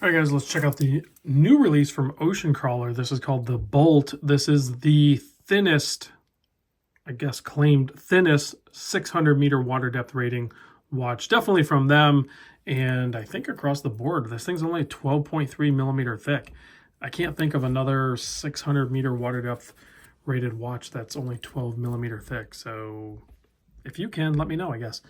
All right, guys, let's check out the new release from Ocean Crawler. This is called the Bolt. This is the thinnest, I guess, claimed thinnest 600-meter water depth rating watch. Definitely from them, and I think across the board. This thing's only 12.3 millimeter thick. I can't think of another 600-meter water depth rated watch that's only 12 millimeter thick. So if you can, let me know, I guess.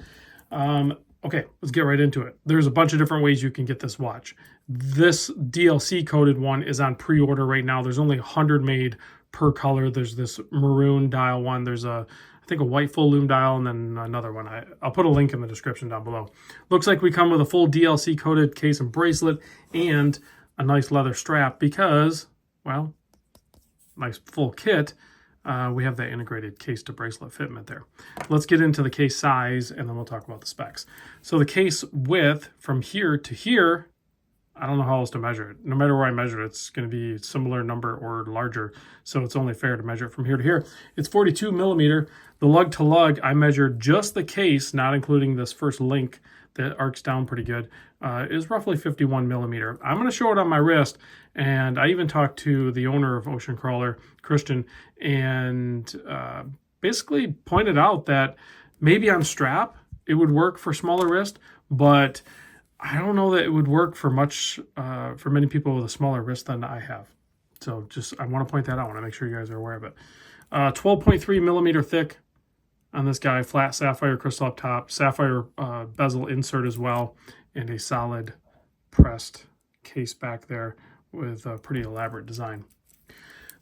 Okay, let's get right into it. There's a bunch of different ways you can get this watch. This DLC coded one is on pre-order right now. There's only 100 made per color. There's this maroon dial one. There's I think a white full lume dial, and then another one. I'll put a link in the description down below. Looks like we come with a full DLC coded case and bracelet and a nice leather strap because, well, nice full kit. We have that integrated case to bracelet fitment there. Let's get into the case size and then we'll talk about the specs. So the case width from here to here, I don't know how else to measure it. No matter where I measure it, it's going to be a similar number or larger. So it's only fair to measure it from here to here. It's 42 millimeter. The lug to lug, I measured just the case, not including this first link that arcs down pretty good, is roughly 51 millimeter. I'm going to show it on my wrist, and I even talked to the owner of Ocean Crawler, Christian, and basically pointed out that maybe on strap it would work for smaller wrist, but I don't know that it would work for for many people with a smaller wrist than I have. So I want to point that out. I want to make sure you guys are aware of it. 12.3 millimeter thick on this guy, flat sapphire crystal up top, sapphire bezel insert as well, and a solid pressed case back there with a pretty elaborate design.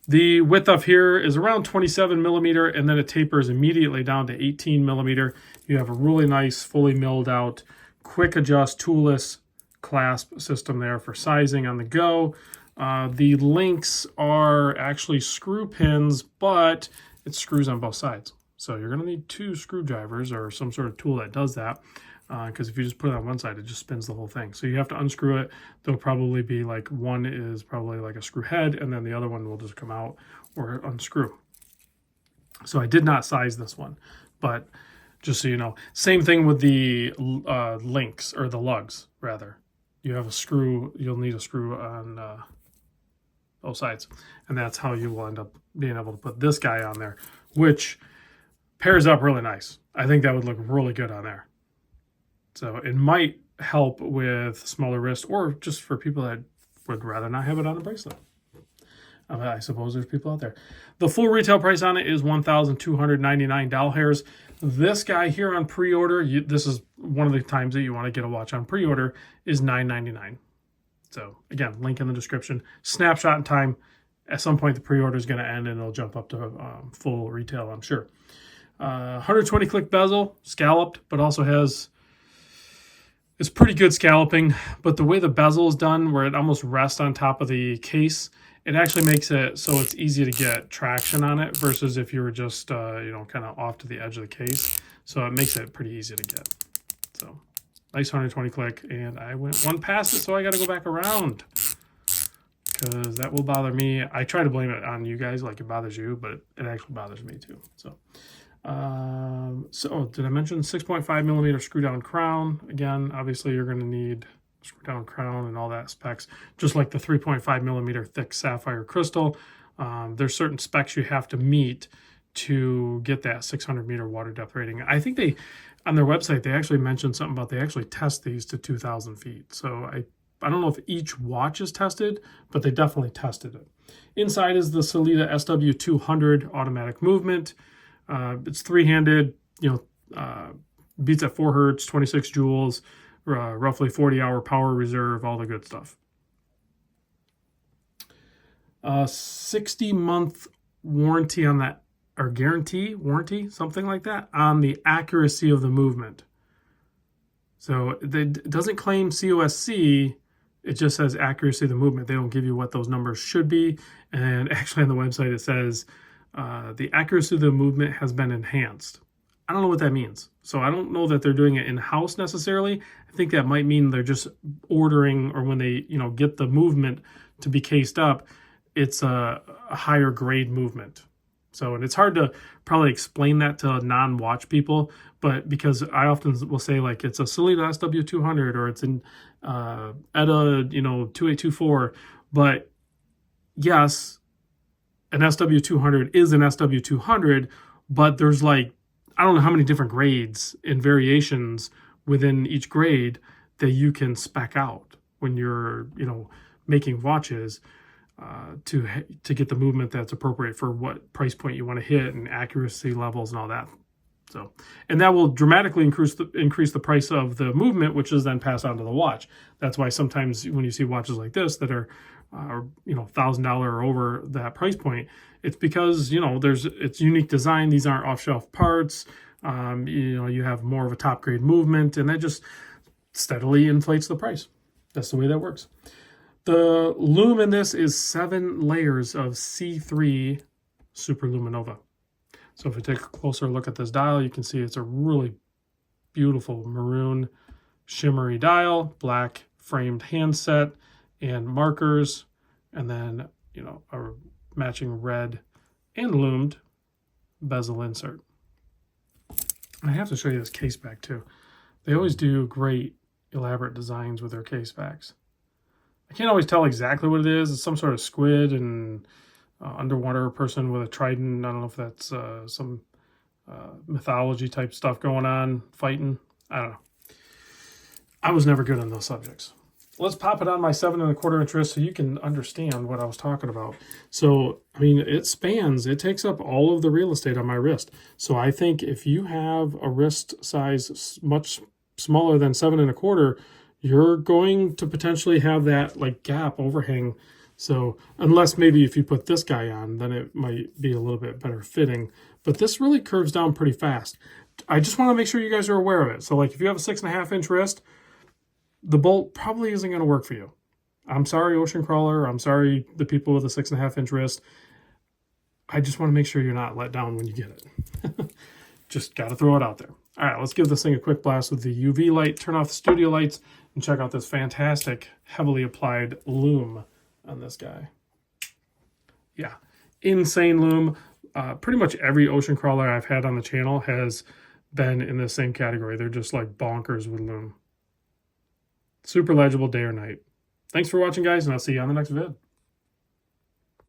The width of here is around 27 millimeter, and then it tapers immediately down to 18 millimeter. You have a really nice, fully milled out, quick adjust, toolless clasp system there for sizing on the go. The links are actually screw pins, but it screws on both sides. So you're going to need two screwdrivers or some sort of tool that does that, because if you just put it on one side, it just spins the whole thing. So you have to unscrew it. There'll probably be like one is probably like a screw head, and then the other one will just come out or unscrew. So I did not size this one, but just so you know, same thing with the links, or the lugs rather. You have a screw, you'll need a screw on both sides, and that's how you will end up being able to put this guy on there, which pairs up really nice. I think that would look really good on there. So it might help with smaller wrist, or just for people that would rather not have it on a bracelet. I suppose there's people out there. The full retail price on it is $1,299. This guy here on pre-order, this is one of the times that you want to get a watch on pre-order, is $999. So again, link in the description. Snapshot in time. At some point, the pre-order is going to end and it'll jump up to full retail, I'm sure. 120 click bezel, scalloped, but also it's pretty good scalloping. But the way the bezel is done, where it almost rests on top of the case, it actually makes it so it's easy to get traction on it versus if you were just, kind of off to the edge of the case. So it makes it pretty easy to get. So nice 120 click, and I went one past it, so I got to go back around because that will bother me. I try to blame it on you guys like it bothers you, but it actually bothers me too. So did I mention 6.5 millimeter screw down crown? Again, obviously you're going to need screw down crown and all that specs, just like the 3.5 millimeter thick sapphire crystal. There's certain specs you have to meet to get that 600 meter water depth rating. I think on their website, they actually mentioned something about they actually test these to 2,000 feet. So I don't know if each watch is tested, but they definitely tested it. Inside is the Sellita SW200 automatic movement. It's three-handed, beats at 4 hertz, 26 joules, roughly 40-hour power reserve, all the good stuff. 60-month warranty on that, or warranty, something like that, on the accuracy of the movement. So it doesn't claim COSC, it just says accuracy of the movement. They don't give you what those numbers should be. And actually on the website it says, the accuracy of the movement has been enhanced. I don't know what that means. So I don't know that they're doing it in-house necessarily. I think that might mean they're just ordering, or when they get the movement to be cased up, it's a higher grade movement. So, and it's hard to probably explain that to non-watch people, but because I often will say like it's a Sellita SW200 or it's an ETA, 2824, but yes, an SW200 is an SW200, but there's like, I don't know how many different grades and variations within each grade that you can spec out when you're, making watches to get the movement that's appropriate for what price point you want to hit and accuracy levels and all that. So, and that will dramatically increase the price of the movement, which is then passed on to the watch. That's why sometimes when you see watches like this that are, $1,000 or over that price point, it's because it's unique design. These aren't off-shelf parts. You have more of a top grade movement, and that just steadily inflates the price. That's the way that works. The lume in this is 7 layers of C3 superluminova. So if we take a closer look at this dial, you can see it's a really beautiful maroon shimmery dial, black framed handset and markers, and then, a matching red and lumed bezel insert. I have to show you this case back too. They always do great elaborate designs with their case backs. I can't always tell exactly what it is. It's some sort of squid and underwater person with a trident. I don't know if that's some mythology type stuff going on, fighting. I don't know. I was never good on those subjects. Let's pop it on my 7 1/4 inch wrist so you can understand what I was talking about. So, it spans, it takes up all of the real estate on my wrist. So I think if you have a wrist size much smaller than 7 1/4, you're going to potentially have that like gap overhang. So unless maybe if you put this guy on, then it might be a little bit better fitting. But this really curves down pretty fast. I just want to make sure you guys are aware of it. So like if you have a 6 1/2 inch wrist, the bolt probably isn't going to work for you. I'm sorry, Ocean Crawler. I'm sorry, the people with a 6 1/2 inch wrist. I just want to make sure you're not let down when you get it. Just got to throw it out there. All right, let's give this thing a quick blast with the UV light, turn off the studio lights, and check out this fantastic, heavily applied lume on this guy. Yeah, insane lume. Pretty much every Ocean Crawler I've had on the channel has been in the same category. They're just like bonkers with lume. Super legible day or night. Thanks for watching, guys, and I'll see you on the next vid.